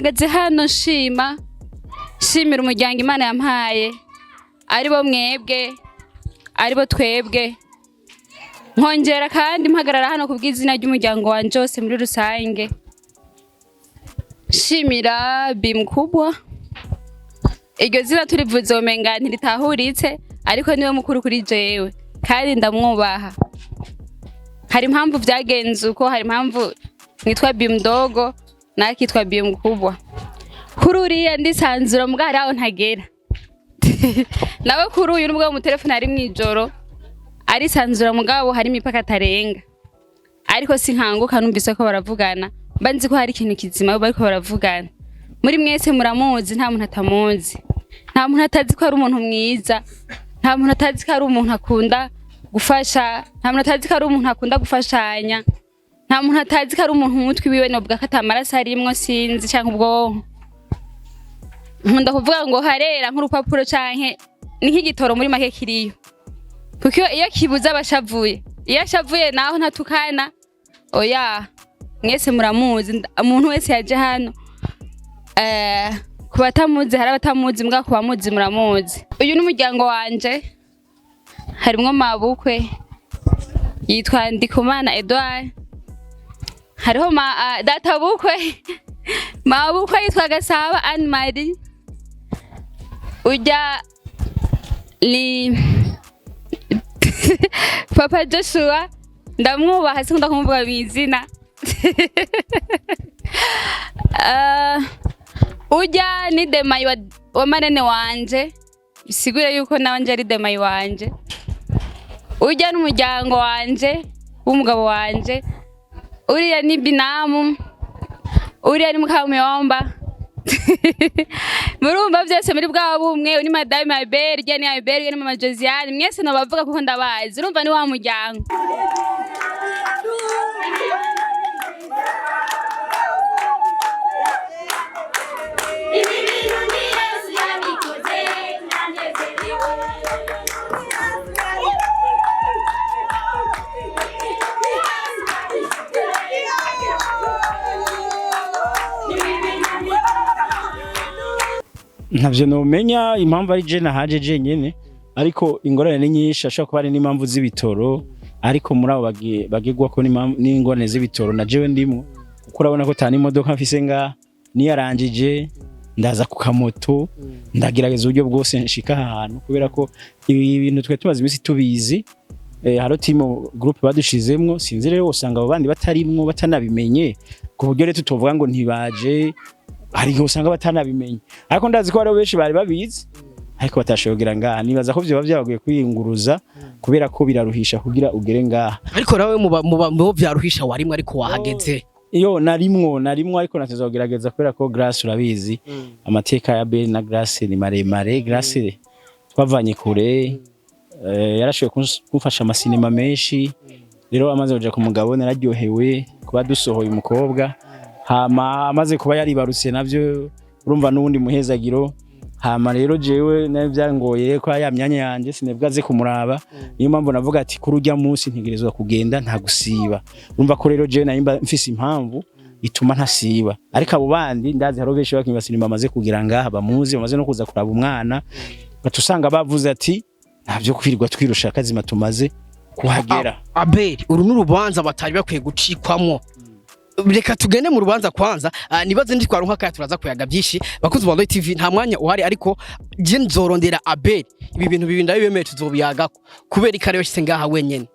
mpagaze hano shimira umuryango Imana yampaye aribo mwebwe aribo twebwe nkongera kandi mpagarara hano kubw'izina ry'umuryango wanje wose muri rusange shimira bimkubwa iryo zina turivuze omenga ntiritahuritse ariko niwe mukuru kuri jewe kandi ndamwubaha hari impamvu vyagenze uko hari impamvu nitwa bimdogo nakitwa bimkubwa kururiya ndisanzura mugari aho ntagera nawe kuri uyu nubwo mu telefone ari mwijoro ari sanzura mugabo hari imipaka atarenga ariko sinkanguka numvise ko baravugana banzi ko hari ikintu kizima bariko baravugana muri mwese muramuzi nta muntu atamuzi nta muntu atazi ko ari umuntu mwiza nta muntu atazi ko ari umuntu akunda gufasha nta muntu atazi ko ari umuntu akunda gufashanya nta muntu atazi ko ari umuntu umutwe wiwe nobwa ko atamaraso arimwo sinzi cyangwa ubwonko nkunda kuvuga ngo harera nk'urupapuro canke ni nk'igitoro muri make kiriyo kuko iyo kibuza abashavuye iyo ashavuye naho ntatukana oya mwese muramuzi umuntu wese yaje hano kubatamuzi hari abatamuzi mbwa kubamuzi muramuzi uyu n'umuryango wanje harimwo mabukwe yitwa Ndikumana Edouard hariho data bukwe mabukwe yitwa Gasaba Anne Marie uja ni Papa Joshua ndamwubaha sikunda kumuvuga bizina uja ni demayi wa marene wanje bisigure yuko nanje ari demayi wanje uja n'umuryango wanje w'umugabo wanje uriya ni binamu uriya ni mukamuyomba murumva byose muri bwa bumwe uri madame Albert ni Albert ni mama Josiane mwese no bavuga kuko ndabazi urumva ni wa muryango ntavyo nomenya impamvu ari je nahaje je nyene ariko ingorane ni nyinshi ashaka kuba ari n'impamvu z'ibitoro ariko muri abo bagegwa ko n'ingorane z'ibitoro na jewe ndimo kuko urabona ko tani imodoka mfise nga niyarangije ndaza ku kamoto ndagerageza uburyo bwose nshika ahantu kubera ko ibi bintu twe tubaza imisi tubizi haro team group badushizemwo sinzi rero usanga abo bandi batarimwo batanabimenye ku buryo rero tutovuga ngo ntibaje hari ngo usanga batanabimenye ariko ndazi ko bari benshi bari babizi ariko batashogira ngaha nibaza ko byo byabaguye kwiyunguruza kubera ko biraruhisha kugira ugere ngaha ariko nawe mu byaruhisha warimwe ariko wahageze iyo narimwo ariko natazogerageza kubera ko Grace urabizi amateka ya Ben na Grace ni maremare Grace twavanye kure yarashoye kumfasha amasinema menshi rero amaze kuja ku mugabo nararyohewe kuba dusohoye umukobwa hama amaze kuba yaribarutse navyo urumva nundi muhezagiro hama rero jewe nayo byangoye ko ya myanya yanje sinebwaze kumuraba niyo mpamvu navuga ati kurujya munsi ntigerezwa kugenda nta gusiba urumva ko rero jewe nayimba mfise impamvu ituma ntasiba ariko abo bandi ndazi haro benshi bakimba sinema amaze kugira ngaha bamuzi bamaze no kuza kuraba umwana batusanga bavuze ati ntavyo kwirirwa twirusha akazima tumaze kuhagera Abeli uru n'urubanza batari bakwiye gucikwamwo reka tugende mu rubanza kwanza nibaze ndi twaronka kaya turaza kuyaga byinshi bakuzi ba TV nta mwanya uhari ariko je nzorondera Abeli ibi bintu bibi ndabibemeye tuzobiyaga kubera ikare yose ngaha wenyene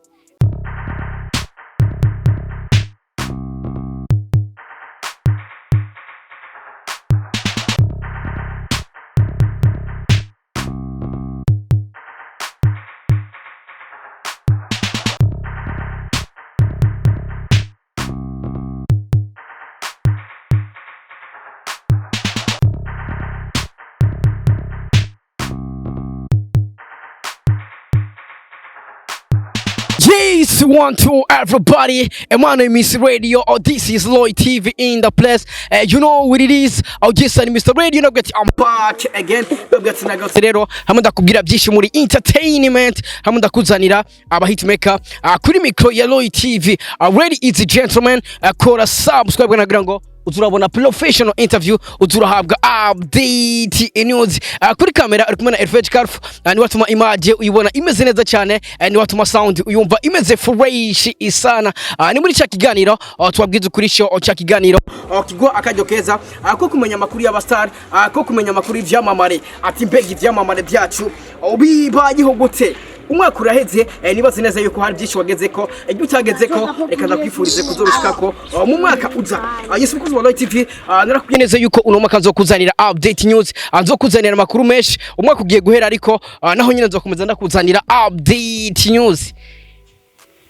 Yes, 1, 2, everybody. And my name is Radio. Oh, this is Lloyd TV in the place. You know what it is. I'll just say Mr. Radio. No get I'm back again. No get na go rero. Hamunda kubwira byinshi muri entertainment. Hamunda kuzanira aba hitmaker. Kuri micro ya Lloyd TV. Already it's a gentleman. Kora subscribe nagira ngo uzurabona professional interview, uzurahabwa update news. Kuri kamera ari kumwe na Atweretse Karfu, ni watuma image uyibona imeze neza cyane, ni watuma sound uyumva imeze fresh isana. Ni muri cya kiganiro twabwiza kuri show cya kiganiro kigo akajyo keza ko kumenya makuru y'abastar, ko kumenya makuru y'ivyamamare, ati mbega ivyamamare byacu bibayeho gute. Umwaka uraheze, nibaze neza yuko hari byinshi wageze ko ibyo utageze ko reka ndakwifurize kuzobishika ko mu mwaka uza. Yesu Kuza wa TV narakwiye neza yuko uno mwaka nzokuzanira update news, nzokuzanira amakuru menshi. Umwaka ugiye guhera ariko naho nyine nzokomeza ndakuzanira update news.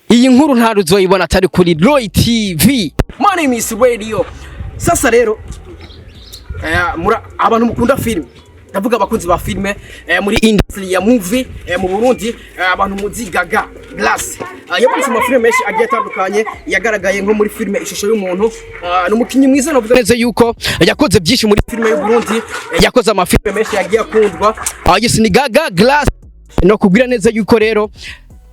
Iyi nkuru nta ruzoyibona atari kuri Muri TV. My name is Radio. Sasa rero abantu mukunda film, ndavuga abakunzi ba filme muri industry ya movie mu Burundi, abantu muzigaga Glass yakoze amafilme menshi agiye atandukanye, yagaragaye nko muri filme ishusho y'umuntu, n'umukinyi mwiza navuga neza yuko yakoze byinshi muri filme y'u Burundi, yakoze amafilme menshi yagiye akundwa. Yes ni Gaga Glass, no kubwira neza yuko rero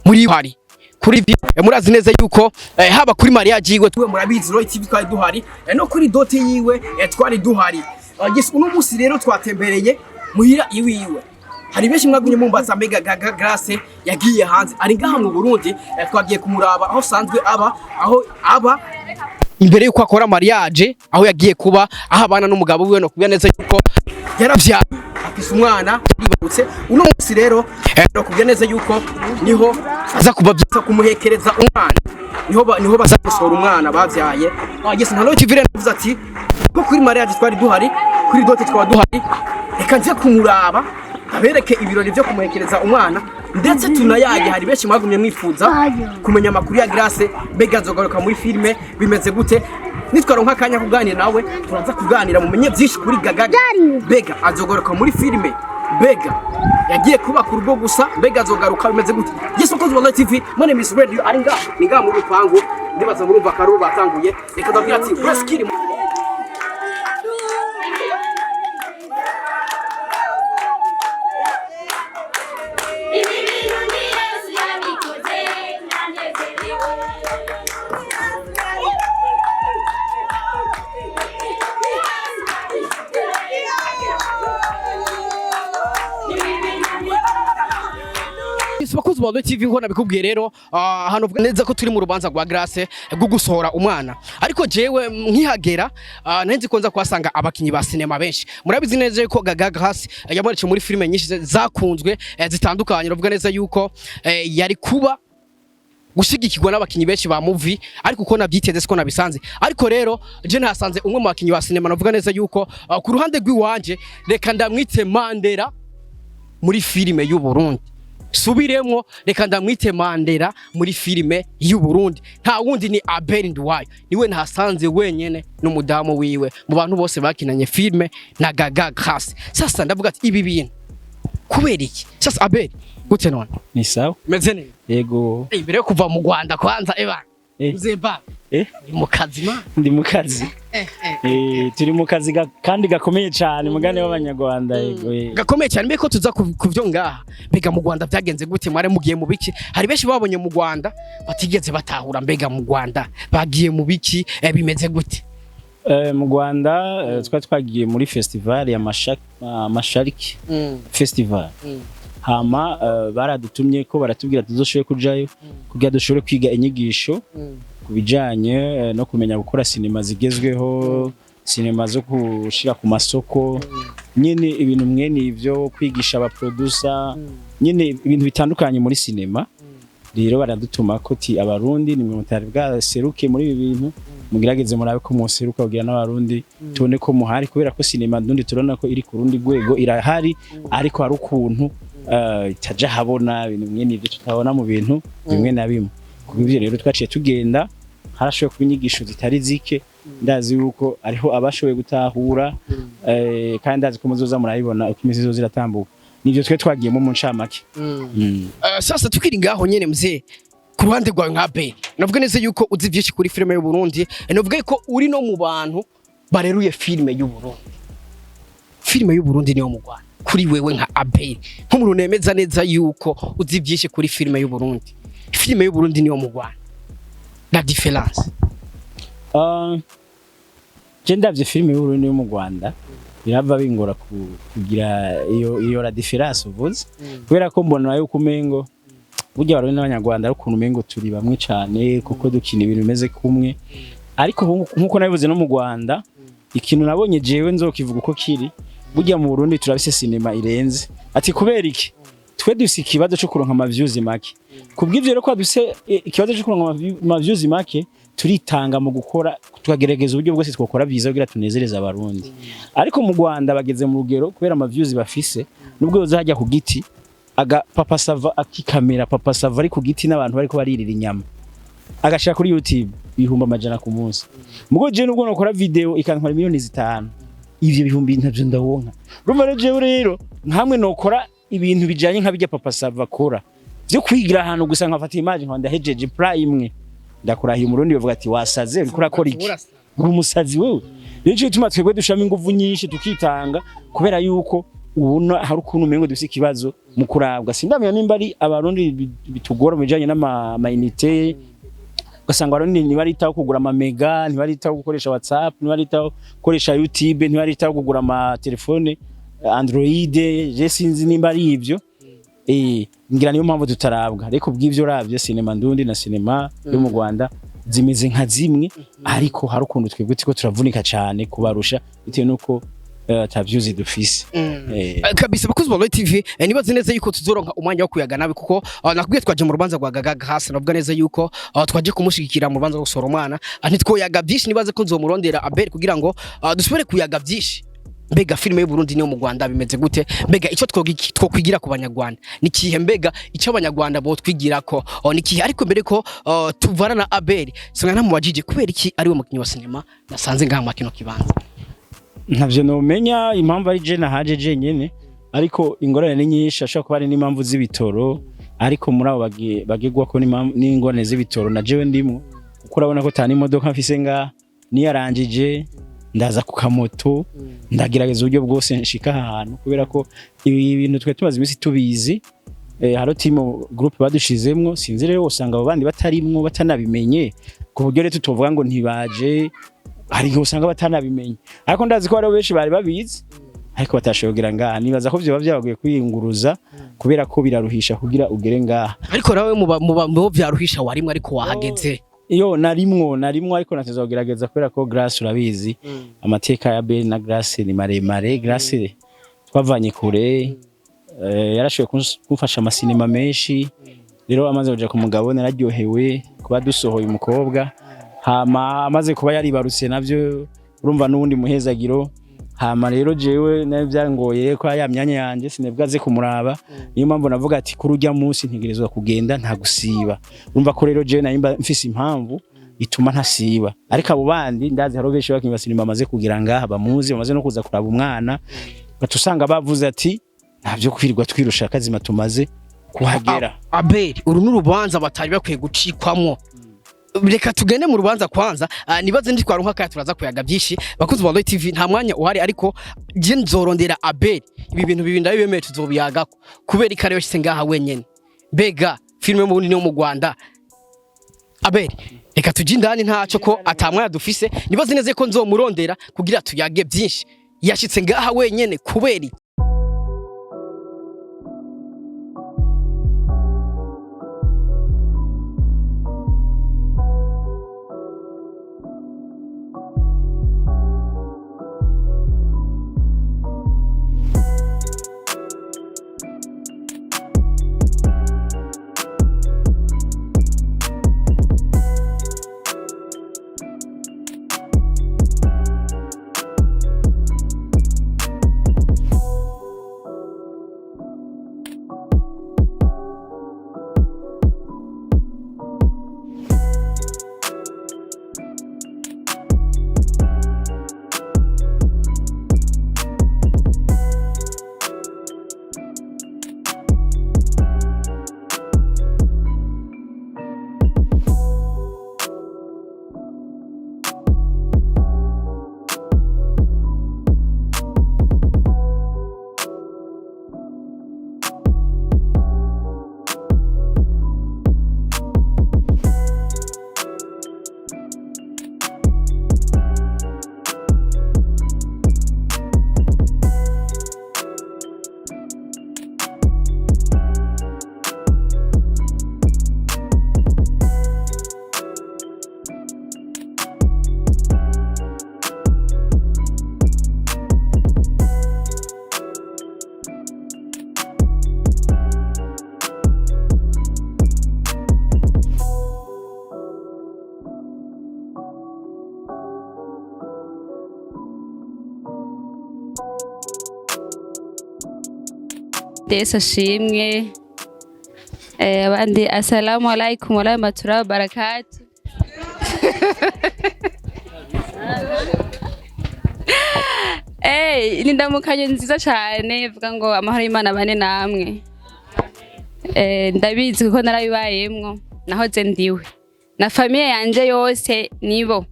muri hari kuri murazi neza yuko haba kuri mariage yiwe twe murabizi Muri TV twari duhari, no kuri dote yiwe twari duhari. Yes uno musi rero twatembereye muhira iwiwe. Hari benshi mwagumye mumbaza mbega Gaga Glass yagiye hanze, ari ngaha mu Burundi, twagiye kumuraba aho sanzwe aba imbere yuko akora mariage, aho yagiye kuba aho abana n'umugabo wiwe, no kubya neza yuko yaravyaye afise umwana yibarutse. Uno musi rero no kubya neza yuko niho aza kubabyiza kumuhekereza umwana, niho bazamusora umwana bavyaye. Yes nta TV rero navuze ati ko kuri mariage twari duhari, kuri dote twari duhari, reka nje kumuraba abereke ibirori byo kumuhekereza umwana, ndetse tunayaye. Hari benshi mwagumye mwifuza kumenya amakuru ya Glass, mbega nzogaruka muri filme bimeze gute. Nitwaronka akanya kuganira nawe, turaza kuganira mumenye byinshi kuri Gaga, mbega azogaruka muri filme, mbega yagiye kuba ku rugo gusa, mbega azogaruka bimeze gute. Yesu Kuza wa TV, my name is Radio, ari nga mu rupangu, ndibaza murumva karu batanguye. Reka ndabwira ati Braskiri bakuzi ba TV ngo nabikubwiye rero. Hano vuga neza ko turi mu rubanza rwa Glass rwo gusohora umwana, ariko jewe nkihagera nanzi ko nza kwasanga abakinyi ba cinema benshi. Murabizi neza yuko Gaga Glass yamurice muri filime nyinshi zakunzwe zitandukanye. Ruvuga neza yuko yari kuba gushigikirwa n'abakinyi benshi ba movie, ariko uko nabyiteze siko nabisanze. Ariko rero je nasanze umwe mu bakinyi ba cinema, navuga neza yuko ku ruhande rw'iwanje reka ndamwite Mandela muri filime y'u Burundi. Subiremwo reka ndamwite Mandela muri filime y'u Burundi. Nta wundi ni Abel Nduwayo, niwe ntasanze wenyene n'umudamu wiwe mu bantu bose bakinanye filime na Gaga Glass. Sasa ndavuga ati ibi bintu kubera iki? Sasa Abel gute none? Ni sawa meze neza? Yego. Imbere yo kuva mu Rwanda kwanza uzemba ni mu kazi ma? Ndi mu kazi. Turi mu kazi kandi gakomeye cyane, mugane w'abanyarwanda. Yego gakomeye cyane. Mbeko tuza kuvyo ngaha, mbega mu Rwanda byagenze gute? Mware mugiye mu biki? Hari benshi babonye mu Rwanda batigeze batahura, mbega mu Rwanda bagiye mu biki bimeze gute? Mu Rwanda twagiye muri festival ya Mashariki festival. Hama baradutumye ko baratubwira tuzoshoye kujayo kugira dushobore kwiga inyigisho kubijanye no kumenya gukora sinema zigezweho, sinema zo gushira ku masoko, nyine ibintu mwene ivyo kwigisha aba producer, nyine ibintu bitandukanye muri sinema. Rero baradutuma ko ti abarundi ni mutari bwa seruke muri ibi bintu, mugerageze murabe ko museruka kugira n'abarundi tubone ko muhari, kubera ko sinema ndundi turona ko iri ku rundi rwego irahari, ariko hari ukuntu itaja habona ibintu mwene ivyo tutabona mu bintu bimwe na bimwe. Kubivyo rero twaciye tugenda, harashoye kubinyigisho zitari zike, ndazi yuko ariho abashoboye gutahura, kandi ndazi ko muzoza murabibona uko imizi zo ziratambuka. Nivyo twe twagiyemo mu ncamake. Sasa tukiri ngaho nyene mzee, ku ruhande rwawe nka Abel, navuga neza yuko uzi vyinshi kuri filime y'u Burundi, navuga ko uri no mu bantu bareruye filime y'u Burundi. Filime y'u Burundi niyo mu Rwanda. Kuri wewe nka Abel, nk'umuntu nemeza neza yuko uzi vyinshi kuri filime y'u Burundi, filime y'u Burundi niyo mu Rwanda, la différence? je ndavye filime y'Uburundi yo mu Rwanda birava bingora kugira iyo la différence uvuze kubera ko mbona yuko umengo burya Abarundi n'Abanyarwanda ari ukuntu umengo turi bamwe cane kuko dukina ibintu bimeze kumwe ariko nkuko nabivuze no mu Rwanda ikintu nabonye jewe nzokivuga uko kiri burya mu Burundi turabise sinema irenze ati kubera iki twe dufise ikibazo cyo kuronka ama views make kubw'ivyo rero ko dufise ikibazo cyo kuronka ama views make turitanga mu gukora tukagerageza uburyo bwose twakora byiza kugira tunezereza abarundi ariko mu Rwanda bageze mu rugero kubera ama views bafise nubwo uzajya ku giti aga papa sava akikamera papa sava ari ku giti n'abantu bariko baririra inyama agashaka kuri YouTube bihumba amajana ku munsi mugo je nubwo nakora video ikantwara miliyoni 5 ivyo bihumbi ntavyo ndabonka rumva rero nkamwe nokora ibintu bijanye nka bijya papa sava akora byo kwigira ahantu gusa nkafata image nkanda hejeje prime ndakurahiye umurundi bavuga ati wasaze uriko urakora iki uri umusazi wewe rero cyuma twebwe dushama ingufu nyinshi tukitanga kubera yuko ubona hari ukuntu umengo dufise ikibazo mu kurabwa sindamenya nimba ari abarundi bitugora mu bijanye n'ama unité ugasanga abarundi ntibaritaho kugura ama mega ntibaritaho gukoresha WhatsApp ntibaritaho gukoresha YouTube ntibaritaho kugura ama telefone Android je sinzi nimba ari ivyo ngira niyo mpamvu tutarabwa ariko bw'ivyo ravye sinema ndundi na sinema yo mu Rwanda zimeze nka zimwe ariko hari ukuntu twebwe tiko turavunika cyane kubarusha bitewe nuko ataviews dufise kabisa bakuzi ba TV nibaze neza yuko tuzoronka umwanya wo kuyaga nabe kuko nakubwiye twaje mu rubanza rwa Gaga hasi navuga neza yuko twaje kumushigikira mu rubanza rwo gusora umwana ntitwoyaga byinshi nibaze ko nzomurondera Abel kugira ngo dusubire kuyaga byinshi mbega filime y'Uburundi niyo mu Rwanda bimeze gute mbega ico twokwigira ku banyarwanda nikihe mbega ico abanyarwanda bo twigirako nikihe ariko mbere ko tuvana na Abel songa namubajije kubera iki ari we mukinyi wa sinema nasanze ngaha makino kibanza ntavyo nomenya impamvu ari je nahaje je nyene ariko ingorane ni nyinshi ashaka kuba ari n'impamvu z'ibitoro ariko muri abo bagegwa ko n'ingorane z'ibitoro na jewe ndimo uko urabona ko tani imodoka mfise ngaha niyarangije ndaza ku kamoto ndagerageza uburyo bwose nshika ahantu kubera ko ibi bintu twe tumaze imisi tubizi haro team group badushizemwo sinzi rero usanga abo bandi batarimwo batanabimenye ku buryo rero tutovuga ngo ntibaje hari usanga batanabimenye ariko ndazi ko ari benshi bari babizi ariko batashogera ngaha nibaza ko byo byabaguye kwiyunguruza kubera ko biraruhisha kugira ugere ngaha ariko nawe mu byaruhisha warimwe ariko wahageze iyo narimwo ariko natazogerageza kubera ko Grace urabizi amateka ya Ben na Grace ni maremare Grace twavanye kure yarashoboye kumfasha amasinema menshi rero amaze kuja ku mugabo nararyohewe kuba dusohoye umukobwa hama amaze kuba yaribarutse navyo urumva nubundi muhezagiro hama rero jewe nayo byangoye ko ya myanya yanje sinebwaze kumuraba niyo mpamvu navuga ati kuri urya munsi ntegerezwa kugenda nta gusiba urumva ko rero jewe nayimba mfise impamvu ituma ntasiba ariko abo bandi ndazi haro benshi bakinyi basinima amaze kugira ngaha bamuzi bamaze no kuza kuraba umwana batusanga bavuze ati ntavyo kwirirwa twirusha akazima tumaze kuhagera Abel uru n'urubanza batari bakwiye gucikwamwo reka tugende mu rubanza kwanza nibaze ndi twaronka kaya turaza kuyaga byinshi bakuzi ba TV nta mwanya uhari ariko je nzorondera Abel ibi bintu bibi ndabiyemeye tuzobiyagako kubera ikare yose ngaha wenyene bega filime mu Burundi no mu Rwanda Abel reka tujye indani ntaco ko atamwanya dufise nibaze neze ko nzomurondera kugira tuyage byinshi yashitse ngaha wenyene kubera Yesu ashimwe. Abandi assalamu alaikum wa rahmatullahi wa barakatuh. Ni ndamukanyo nziza cyane vuga ngo amahoro y'Imana bane namwe. Ndabizi kuko narabibayemwo nahoze ndiwe na famille yanje yose nibo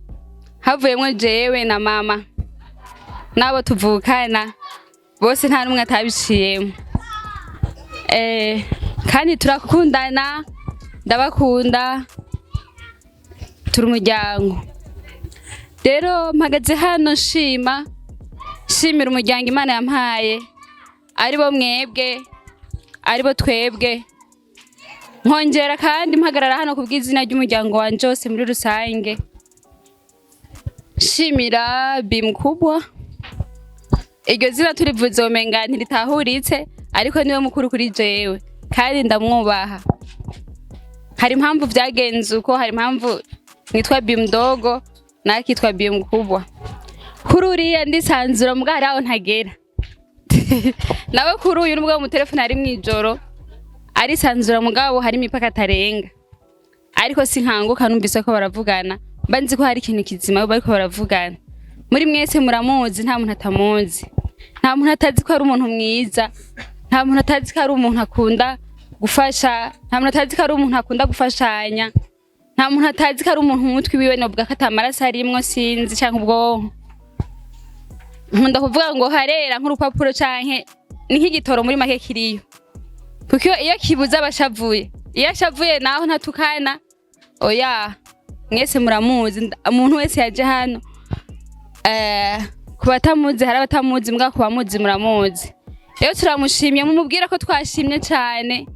havuyemwo jewe na mama nabo tuvukana bose nta numwe atabiciyemo. Kandi turakundana ndabakunda turi umuryango. Rero mpagaze hano shimira umuryango Imana yampaye aribo mwebwe aribo twebwe, nkongera kandi mpagarara hano kubw'izina ry'umuryango wanje wose muri rusange. Shimira bi mkubwa, iryo zina turivuze omenga ntiritahuritse ariko niwe mukuru kuri jewe kandi ndamwubaha. Hari impamvu vyagenze uko, hari impamvu nitwa bi mdogo nakitwa bi mkubwa. Kuri uriya ndisanzura mbwa hari aho ntagera. Nawe kuri uyu nubwo mu telefone ari mwijoro arisanzura mugabo hari imipaka atarenga. Ariko sinkanguka numvise ko baravugana, mbanzi ko hari ikintu kizima bariko baravugana. Muri mwese muramuzi, nta muntu atamuzi. Nta muntu atazi ko ari umuntu mwiza, nta muntu atazi ko ari umuntu akunda gufasha, nta muntu atazi ko ari umuntu akunda gufashanya, nta muntu atazi ko ari umuntu umutwe wiwe nobwa ko atamaraso arimwo sinzi cyangwa ubwonko. Nkunda kuvuga ngo harera nk'urupapuro canke ni nk'igitoro muri make kiriyo. Kuko iyo kibuza abashavuye, iyo ashavuye naho ntatukana. Oya, mwese muramuzi, umuntu wese yaje hano kubatamuzi hari abatamuzi mbwa kubamuzi muramuzi. Rero turamushimye, mumubwira ko twashimye cyane,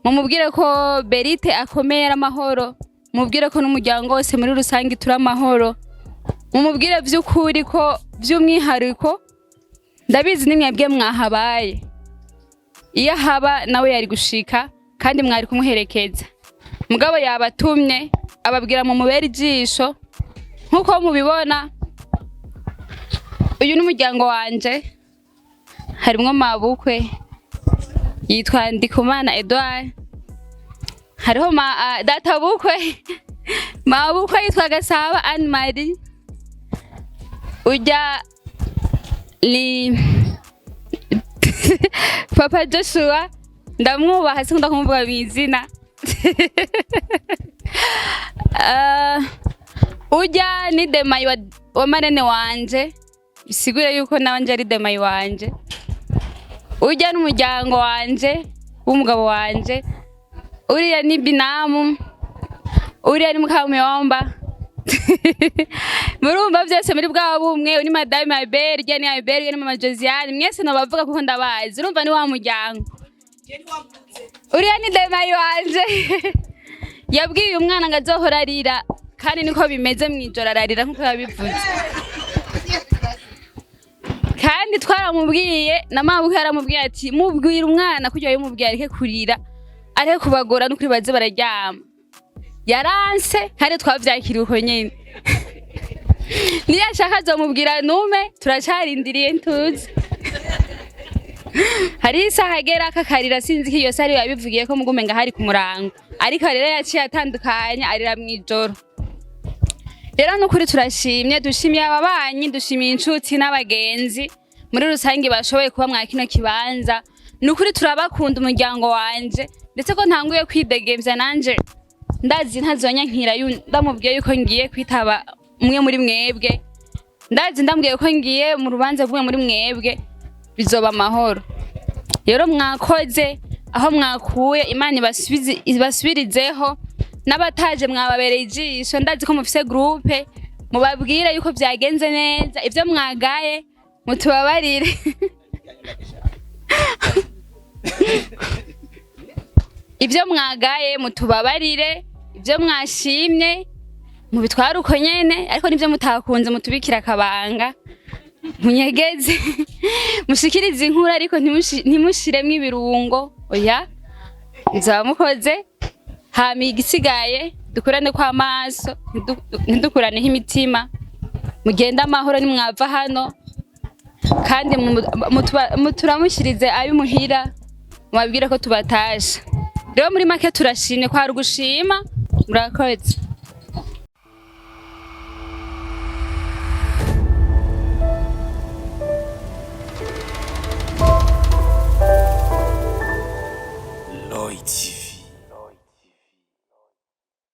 mumubwire ko Berite akomeye aramahoro, mumubwire ko n'umuryango wose muri rusangi turamahoro, mumubwire vy'ukuri ko vy'umwihariko ndabizi nimwebwe mwahabaye. Iyo haba nawe yari gushika kandi mwari kumuherekeza. Mugabo yabatumye ababwira mu mubera ijisho nkuko mubibona. Uyu n'umuryango wanje harimwo mabukwe yitwa Ndikumana Edouard, hariho data bukwe mabukwe yitwa Gasaba Anne Marie, uja ni Papa Joshua ndamwubaha sikunda kumuvuga bizina. Uja ni Demayi wa marene wanje, bisigure yuko nawanje ari Demayi wanje. Uja n'umuryango wanje w'umugabo wanje, uriya ni binamu, uriya ni mukamuyomba. Murumva byose muri bwa bumwe, uri madame Albert, ni Albert, ni mama Josiane, mwese nabavuga kuko ndabazi. Urumva ni wa muryango. Uriya ni Demayi wanje. Yabwiye umwana ngo azohora arira kandi niko bimeze mwijoro ararira nkuko yabivuze. Kandi twaramubwiye na mabuke yaramubwiye ati mubwira umwana kujya yumubwiye areke kurira, areke kubagora no kuri baze bararyama. Yaranse kandi twavyakiriye uko nyene. Niyo ashaka azomubwira nume turacarindiriye ntuzi. Hari isaha agera akakarira sinzi ko iyo sari yabivugiye ko mugumenga hari ku murango, ariko rero yaciye atandukanya arira mwijoro. Rero nukuri turashimye, dushimiye ababanyi, dushimiye inshuti n'abagenzi muri rusange bashoboye kuba mwa kino kibanza. Nukuri turabakunda umuryango wanje, ndetse ko ntanguye kwidegemvya nanje ndazi ntazonya nkira ndamubwiye yuko ngiye kwitaba umwe muri mwebwe. Ndazi ndambwiye ko ngiye mu rubanza bumwe muri mwebwe bizoba amahoro. Rero mwakoze aho mwakuye, Imana ibasubirizeho, n'abataje mwababereye ijisho. Ndazi ko mufise groupe, mubabwire yuko vyagenze neza, ivyo mwagaye mutubabarire. Ivyo mwagaye mutubabarire, ivyo mwashimye mubitwara uko nyene, ariko nivyo mutakunze mutubikira akabanga munyegeze. Mushikirize inkuru ariko ntimushiremwe ibirungo. Oya, nzaba mukoze. Hama igisigaye dukurane kwa maso, ntidukurane imitima. Mugenda amahoro nimwava hano kandi muturamushirize abimuhira mubabwire ko tubatasha rero muri make turashimye kwa rugushima murakoze